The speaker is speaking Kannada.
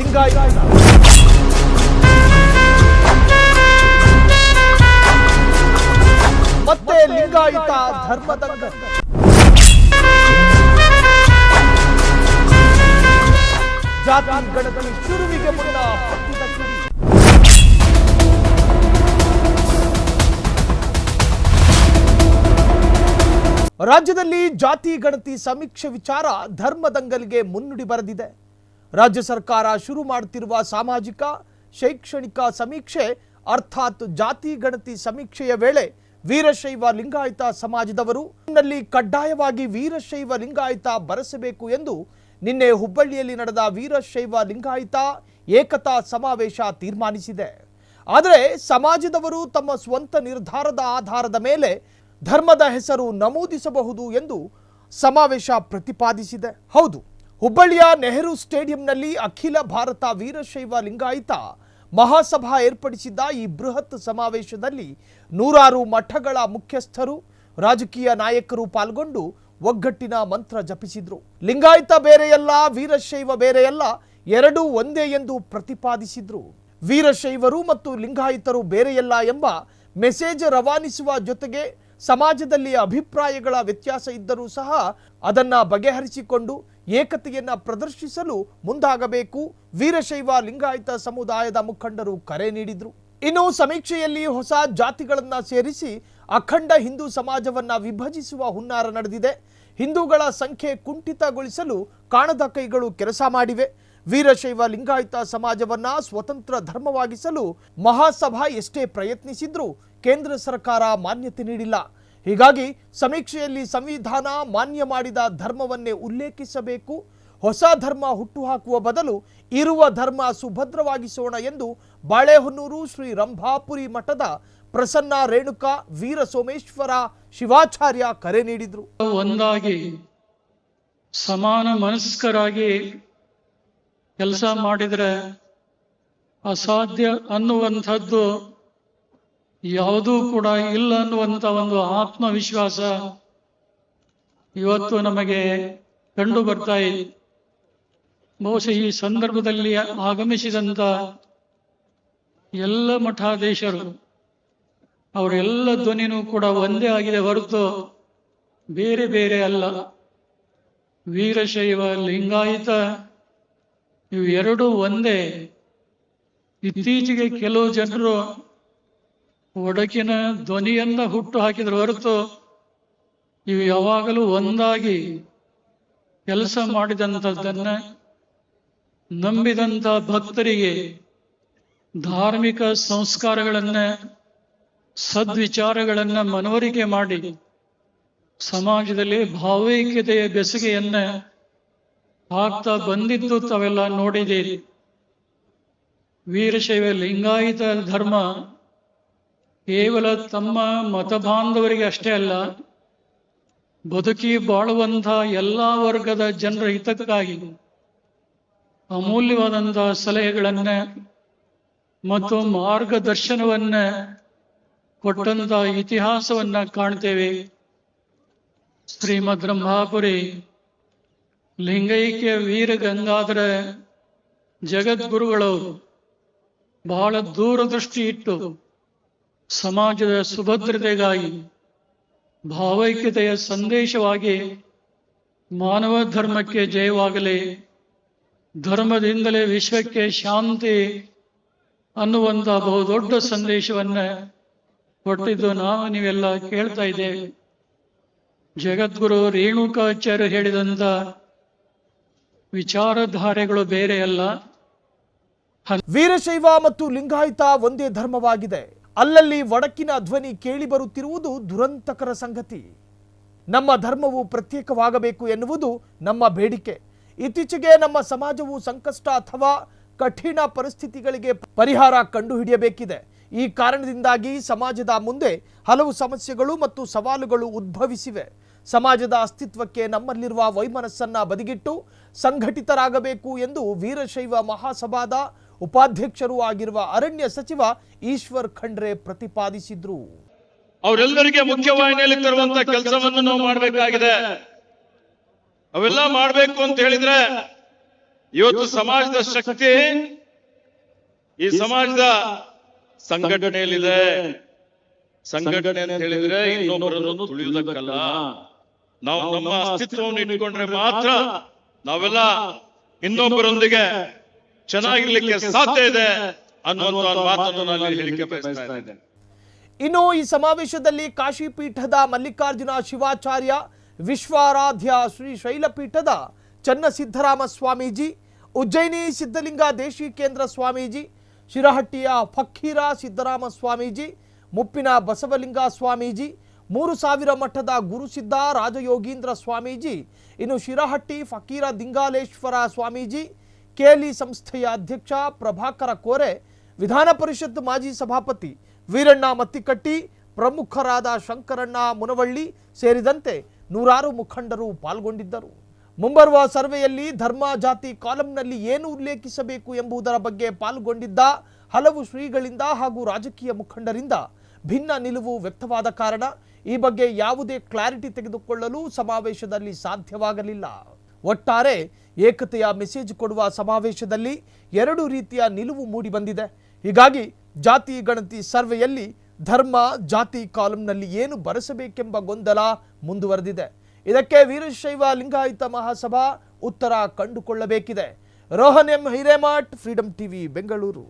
ಲಿಂಗಾಯತ ಮತ್ತೆ ಲಿಂಗಾಯತ ಧರ್ಮದಂಗಲ್. ಜಾತಿ ಗಣತಿ ಶುರುವಿಗೆ ಮುನ್ನ ಹತ್ತಿದ ಕಿಡಿ. ರಾಜ್ಯದಲ್ಲಿ ಜಾತಿ ಗಣತಿ ಸಮೀಕ್ಷೆ ವಿಚಾರ ಧರ್ಮದಂಗಲ್ಗೆ ಮುನ್ನುಡಿ ಬರೆದಿದೆ. ರಾಜ್ಯ ಸರ್ಕಾರ ಶುರು ಮಾಡುತ್ತಿರುವ ಸಾಮಾಜಿಕ ಶೈಕ್ಷಣಿಕ ಸಮೀಕ್ಷೆ ಅರ್ಥಾತ್ ಜಾತಿ ಗಣತಿ ಸಮೀಕ್ಷೆಯ ವೇಳೆ ವೀರಶೈವ ಲಿಂಗಾಯತ ಸಮಾಜದವರು ನಲ್ಲಿ ಕಡ್ಡಾಯವಾಗಿ ವೀರಶೈವ ಲಿಂಗಾಯತ ಬರೆಸಬೇಕು ಎಂದು ನಿನ್ನೆ ಹುಬ್ಬಳ್ಳಿಯಲ್ಲಿ ನಡೆದ ವೀರಶೈವ ಲಿಂಗಾಯತ ಏಕತಾ ಸಮಾವೇಶ ತೀರ್ಮಾನಿಸಿದೆ. ಆದರೆ ಸಮಾಜದವರು ತಮ್ಮ ಸ್ವಂತ ನಿರ್ಧಾರದ ಆಧಾರದ ಮೇಲೆ ಧರ್ಮದ ಹೆಸರು ನಮೂದಿಸಬಹುದು ಎಂದು ಸಮಾವೇಶ ಪ್ರತಿಪಾದಿಸಿದೆ. ಹೌದು, ಹುಬ್ಬಳ್ಳಿಯ ನೆಹರು ಸ್ಟೇಡಿಯಂನಲ್ಲಿ ಅಖಿಲ ಭಾರತ ವೀರಶೈವ ಲಿಂಗಾಯತ ಮಹಾಸಭಾ ಏರ್ಪಡಿಸಿದ್ದ ಈ ಬೃಹತ್ ಸಮಾವೇಶದಲ್ಲಿ ನೂರಾರು ಮಠಗಳ ಮುಖ್ಯಸ್ಥರು, ರಾಜಕೀಯ ನಾಯಕರು ಪಾಲ್ಗೊಂಡು ಒಗ್ಗಟ್ಟಿನ ಮಂತ್ರ ಜಪಿಸಿದ್ರು. ಲಿಂಗಾಯತ ಬೇರೆಯಲ್ಲ, ವೀರಶೈವ ಬೇರೆಯಲ್ಲ, ಎರಡೂ ಒಂದೇ ಎಂದು ಪ್ರತಿಪಾದಿಸಿದ್ರು. ವೀರಶೈವರು ಮತ್ತು ಲಿಂಗಾಯತರು ಬೇರೆಯಲ್ಲ ಎಂಬ ಮೆಸೇಜ್ ರವಾನಿಸುವ ಜೊತೆಗೆ ಸಮಾಜದಲ್ಲಿ ಅಭಿಪ್ರಾಯಗಳ ವ್ಯತ್ಯಾಸ ಇದ್ದರೂ ಸಹ ಅದನ್ನ ಬಗೆಹರಿಸಿಕೊಂಡು ಏಕತೆಯನ್ನ ಪ್ರದರ್ಶಿಸಲು ಮುಂದಾಗಬೇಕು ವೀರಶೈವ ಲಿಂಗಾಯತ ಸಮುದಾಯದ ಮುಖಂಡರು ಕರೆ ನೀಡಿದ್ರು. ಇನ್ನು ಸಮೀಕ್ಷೆಯಲ್ಲಿ ಹೊಸ ಜಾತಿಗಳನ್ನ ಸೇರಿಸಿ ಅಖಂಡ ಹಿಂದೂ ಸಮಾಜವನ್ನ ವಿಭಜಿಸುವ ಹುನ್ನಾರ ನಡೆದಿದೆ. ಹಿಂದೂಗಳ ಸಂಖ್ಯೆ ಕುಂಠಿತಗೊಳಿಸಲು ಕಾಣದ ಕೈಗಳು ಕೆಲಸ ಮಾಡಿವೆ. ವೀರಶೈವ ಲಿಂಗಾಯತ ಸಮಾಜವನ್ನ ಸ್ವತಂತ್ರ ಧರ್ಮವಾಗಿಸಲು ಮಹಾಸಭಾ ಎಷ್ಟೇ ಪ್ರಯತ್ನಿಸಿದ್ರೂ ಕೇಂದ್ರ ಸರ್ಕಾರ ಮಾನ್ಯತೆ ನೀಡಿಲ್ಲ. ಹೀಗಾಗಿ ಸಮೀಕ್ಷೆಯಲ್ಲಿ ಸಂವಿಧಾನ ಮಾನ್ಯ ಮಾಡಿದ ಧರ್ಮವನ್ನೇ ಉಲ್ಲೇಖಿಸಬೇಕು. ಹೊಸ ಧರ್ಮ ಹುಟ್ಟುಹಾಕುವ ಬದಲು ಇರುವ ಧರ್ಮ ಸುಭದ್ರವಾಗಿಸೋಣ ಎಂದು ಬಾಳೆಹೊನ್ನೂರು ಶ್ರೀ ರಂಭಾಪುರಿ ಮಠದ ಪ್ರಸನ್ನ ರೇಣುಕಾ ವೀರ ಸೋಮೇಶ್ವರ ಶಿವಾಚಾರ್ಯ ಕರೆ ನೀಡಿದ್ರು. ಒಂದಾಗಿ ಸಮಾನ ಮನಸ್ಕರಾಗಿ ಕೆಲಸ ಮಾಡಿದರೆ ಅಸಾಧ್ಯ ಅನ್ನುವಂಥದ್ದು ಯಾವುದೂ ಕೂಡ ಇಲ್ಲ ಅನ್ನುವಂಥ ಒಂದು ಆತ್ಮವಿಶ್ವಾಸ ಇವತ್ತು ನಮಗೆ ಕಂಡು ಬರ್ತಾ ಇದೆ. ಬಹುಶಃ ಈ ಸಂದರ್ಭದಲ್ಲಿ ಆಗಮಿಸಿದಂಥ ಎಲ್ಲ ಮಠಾಧೀಶರು ಅವರೆಲ್ಲ ಧ್ವನಿನೂ ಕೂಡ ಒಂದೇ ಆಗಿದೆ ಹೊರತು ಬೇರೆ ಬೇರೆ ಅಲ್ಲ. ವೀರಶೈವ ಲಿಂಗಾಯತ ಇವು ಎರಡೂ ಒಂದೇ. ಇತ್ತೀಚೆಗೆ ಕೆಲವು ಜನರು ಒಡಕಿನ ಧ್ವನಿಯನ್ನ ಹುಟ್ಟು ಹಾಕಿದ್ರು ಹೊರತು ಇವು ಯಾವಾಗಲೂ ಒಂದಾಗಿ ಕೆಲಸ ಮಾಡಿದಂಥದ್ದನ್ನ ನಂಬಿದಂಥ ಭಕ್ತರಿಗೆ ಧಾರ್ಮಿಕ ಸಂಸ್ಕಾರಗಳನ್ನ ಸದ್ವಿಚಾರಗಳನ್ನ ಮನವರಿಕೆ ಮಾಡಿ ಸಮಾಜದಲ್ಲಿ ಭಾವೈಕ್ಯತೆಯ ಬೆಸುಗೆಯನ್ನ ಹಾಕ್ತಾ ಬಂದಿದ್ದು ತಾವೆಲ್ಲ ನೋಡಿದ್ದೀರಿ. ವೀರಶೈವ ಲಿಂಗಾಯತ ಧರ್ಮ ಕೇವಲ ತಮ್ಮ ಮತ ಬಾಂಧವರಿಗೆ ಅಷ್ಟೇ ಅಲ್ಲ, ಬದುಕಿ ಬಾಳುವಂಥ ಎಲ್ಲ ವರ್ಗದ ಜನರ ಹಿತಕ್ಕಾಗಿ ಅಮೂಲ್ಯವಾದಂಥ ಸಲಹೆಗಳನ್ನ ಮತ್ತು ಮಾರ್ಗದರ್ಶನವನ್ನ ಕೊಟ್ಟಂತ ಇತಿಹಾಸವನ್ನ ಕಾಣ್ತೇವೆ. ಶ್ರೀಮದ್ ರಂಭಾಪುರಿ ಲಿಂಗೈಕ್ಯ ವೀರ ಗಂಗಾಧರ ಜಗದ್ಗುರುಗಳು ಬಹಳ ದೂರದೃಷ್ಟಿ ಇಟ್ಟು ಸಮಾಜದ ಸುಭದ್ರತೆಗಾಗಿ ಭಾವೈಕ್ಯತೆಯ ಸಂದೇಶವಾಗಿ ಮಾನವ ಧರ್ಮಕ್ಕೆ ಜಯವಾಗಲಿ, ಧರ್ಮದಿಂದಲೇ ವಿಶ್ವಕ್ಕೆ ಶಾಂತಿ ಅನ್ನುವಂಥ ಬಹುದೊಡ್ಡ ಸಂದೇಶವನ್ನ ಕೊಟ್ಟಿದ್ದು ನಾವು ನೀವೆಲ್ಲ ಕೇಳ್ತಾ ಇದ್ದೇವೆ. ಜಗದ್ಗುರು ರೇಣುಕಾಚಾರ್ಯ ಹೇಳಿದಂಥ ವಿಚಾರಧಾರೆಗಳು ಬೇರೆ ಅಲ್ಲ. ವೀರಶೈವ ಮತ್ತು ಲಿಂಗಾಯತ ಒಂದೇ ಧರ್ಮವಾಗಿದೆ. ಅಲ್ಲಲ್ಲಿ ಒಡಕಿನ ಧ್ವನಿ ಕೇಳಿ ಬರುತ್ತಿರುವುದು ದುರಂತಕರ ಸಂಗತಿ. ನಮ್ಮ ಧರ್ಮವು ಪ್ರತ್ಯೇಕವಾಗಬೇಕು ಎನ್ನುವುದು ನಮ್ಮ ಬೇಡಿಕೆ. ಇತ್ತೀಚೆಗೆ ನಮ್ಮ ಸಮಾಜವು ಸಂಕಷ್ಟ ಅಥವಾ ಕಠಿಣ ಪರಿಸ್ಥಿತಿಗಳಿಗೆ ಪರಿಹಾರ ಕಂಡುಹಿಡಿಯಬೇಕಿದೆ. ಈ ಕಾರಣದಿಂದಾಗಿ ಸಮಾಜದ ಮುಂದೆ ಹಲವು ಸಮಸ್ಯೆಗಳು ಮತ್ತು ಸವಾಲುಗಳು ಉದ್ಭವಿಸಿವೆ. ಸಮಾಜದ ಅಸ್ತಿತ್ವಕ್ಕೆ ನಮ್ಮಲ್ಲಿರುವ ವೈಮನಸ್ಸನ್ನ ಬದಿಗಿಟ್ಟು ಸಂಘಟಿತರಾಗಬೇಕು ಎಂದು ವೀರಶೈವ ಮಹಾಸಭಾದ ಉಪಾಧ್ಯಕ್ಷರೂ ಆಗಿರುವ ಅರಣ್ಯ ಸಚಿವ ಈಶ್ವರ್ ಖಂಡ್ರೆ ಪ್ರತಿಪಾದಿಸಿದ್ರು. ಅವರೆಲ್ಲರಿಗೆ ಮುಖ್ಯವಾಹಿನಿಯಲ್ಲಿ ತರುವಂತ ಕೆಲಸವನ್ನು ನಾವು ಮಾಡಬೇಕಾಗಿದೆ. ಅವೆಲ್ಲ ಮಾಡಬೇಕು ಅಂತ ಹೇಳಿದ್ರೆ ಇವತ್ತು ಸಮಾಜದ ಶಕ್ತಿ ಈ ಸಮಾಜದ ಸಂಘಟನೆಯಲ್ಲಿದೆ. ಸಂಘಟನೆ ಅಂತ ಹೇಳಿದ್ರೆ ಇನ್ನೊಬ್ಬರನ್ನು ತುಳಿಯುವುದಕ್ಕಲ್ಲ. ನಾವು ನಮ್ಮ ಅಸ್ತಿತ್ವವನ್ನು ಇಟ್ಕೊಂಡ್ರೆ ಮಾತ್ರ ನಾವೆಲ್ಲ ಇನ್ನೊಬ್ಬರೊಂದಿಗೆ ಚೆನ್ನಾಗಿರ್ಲಿಕ್ಕೆ ಸಾಧ್ಯ ಇದೆ ಅನ್ನುವಂತ ಮಾತನ್ನು ನಾನು ಹೇಳಿಕೆ ಬಯಸ್ತಾ ಇದ್ದೇನೆ. ಇನ್ನು ಈ ಸಮಾವೇಶದಲ್ಲಿ ಕಾಶಿಪೀಠದ ಮಲ್ಲಿಕಾರ್ಜುನ ಶಿವಾಚಾರ್ಯ, ವಿಶ್ವಾರಾಧ್ಯ ಶ್ರೀ ಶೈಲಪೀಠದ ಚನ್ನಸಿದ್ದರಾಮ ಸ್ವಾಮೀಜಿ, ಉಜ್ಜಯಿನಿ ಸಿದ್ಧಲಿಂಗ ದೇಶಿಕೇಂದ್ರ ಸ್ವಾಮೀಜಿ, ಶಿರಹಟ್ಟಿಯ ಫಕ್ಕೀರ ಸಿದ್ದರಾಮ ಸ್ವಾಮೀಜಿ, ಮುಪ್ಪಿನ ಬಸವಲಿಂಗ ಸ್ವಾಮೀಜಿ, 3000 ಮಠದ ಗುರುಸಿದ್ಧ ರಾಜಯೋಗೀಂದ್ರ ಸ್ವಾಮೀಜಿ, ಇನ್ನು ಶಿರಹಟ್ಟಿ ಫಕೀರ ದಿಂಗಾಲೇಶ್ವರ ಸ್ವಾಮೀಜಿ, ಕೇಲಿ ಸಂಸ್ಥೆಯ ಅಧ್ಯಕ್ಷ ಪ್ರಭಾಕರ ಕೋರೆ, ವಿಧಾನ ಪರಿಷತ್ ಮಾಜಿ ಸಭಾಪತಿ ವೀರಣ್ಣ ಮತ್ತಿಕಟ್ಟಿ, ಪ್ರಮುಖರಾದ ಶಂಕರಣ್ಣ ಮುನವಳ್ಳಿ ಸೇರಿದಂತೆ ನೂರಾರು ಮುಖಂಡರು ಪಾಲ್ಗೊಂಡಿದ್ದರು. ಮುಂಬರುವ ಸರ್ವೆಯಲ್ಲಿ ಧರ್ಮ ಜಾತಿ ಕಾಲಂನಲ್ಲಿ ಏನು ಉಲ್ಲೇಖಿಸಬೇಕು ಎಂಬುದರ ಬಗ್ಗೆ ಪಾಲ್ಗೊಂಡಿದ್ದ ಹಲವು ಶ್ರೀಗಳಿಂದ ಹಾಗೂ ರಾಜಕೀಯ ಮುಖಂಡರಿಂದ ಭಿನ್ನ ನಿಲುವು ವ್ಯಕ್ತವಾದ ಕಾರಣ ಈ ಬಗ್ಗೆ ಯಾವುದೇ ಕ್ಲಾರಿಟಿ ತೆಗೆದುಕೊಳ್ಳಲು ಸಮಾವೇಶದಲ್ಲಿ ಸಾಧ್ಯವಾಗಲಿಲ್ಲ. ಒಟ್ಟಾರೆ ಏಕತೆಯ ಮೆಸೇಜ್ ಕೊಡುವ ಸಮಾವೇಶದಲ್ಲಿ 2 ರೀತಿಯ ನಿಲುವು ಮೂಡಿ ಬಂದಿದೆ. ಹೀಗಾಗಿ ಜಾತಿ ಗಣತಿ ಸರ್ವೆಯಲ್ಲಿ ಧರ್ಮ ಜಾತಿ ಕಾಲಂನಲ್ಲಿ ಏನು ಬರೆಸಬೇಕೆಂಬ ಗೊಂದಲ ಮುಂದುವರೆದಿದೆ. ಇದಕ್ಕೆ ವೀರಶೈವ ಲಿಂಗಾಯತ ಮಹಾಸಭಾ ಉತ್ತರ ಕಂಡುಕೊಳ್ಳಬೇಕಿದೆ. Rohan M Hiremath, freedom TV, Bengaluru.